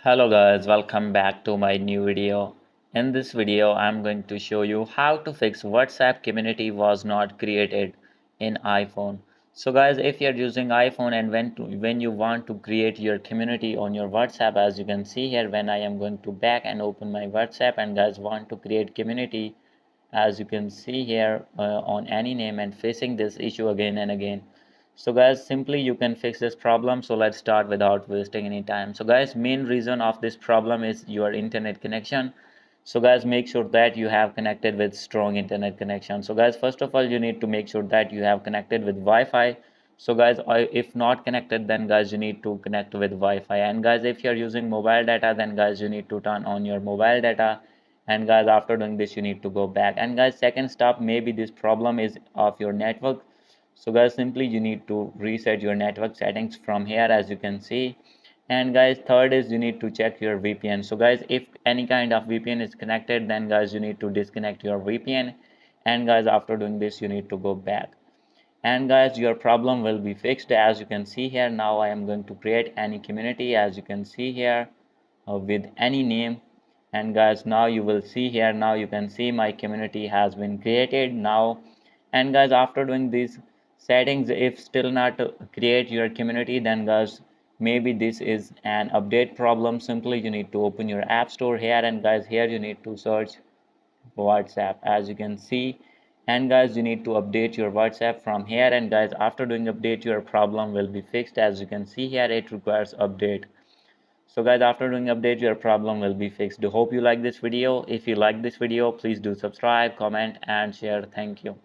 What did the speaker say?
Hello guys, welcome back to my new video. In this video, I'm going to show you how to fix WhatsApp community was not created in iPhone. So guys, if you're using iPhone and when you want to create your community on your WhatsApp, as you can see here, when I am going to back and open my WhatsApp and guys want to create community, as you can see here on any name and facing this issue again and again. So guys, simply you can fix this problem. So let's start without wasting any time. So guys, main reason of this problem is your internet connection. So guys, make sure that you have connected with strong internet connection. So guys, first of all, you need to make sure that you have connected with Wi-Fi. So guys, if not connected, then guys you need to connect with Wi-Fi. And guys, if you're using mobile data, then guys you need to turn on your mobile data. And guys, after doing this, you need to go back. And guys, second step, maybe this problem is of your network. So guys, simply you need to reset your network settings from here, as you can see. And guys, third is you need to check your VPN. So guys, if any kind of VPN is connected, then guys you need to disconnect your VPN. And guys, after doing this, you need to go back. And guys, your problem will be fixed. As you can see here, now I am going to create any community, as you can see here, with any name. And guys, now you will see here, now you can see my community has been created now. And guys, after doing these settings, if still not create your community, then guys, maybe this is an update problem. Simply you need to open your app store here, and guys, here you need to search WhatsApp, as you can see. And guys, you need to update your WhatsApp from here. And guys, after doing update, your problem will be fixed. As you can see here, it requires update. So guys, after doing update, your problem will be fixed. Hope you like this video. If you like this video, please do subscribe, comment and share. Thank you.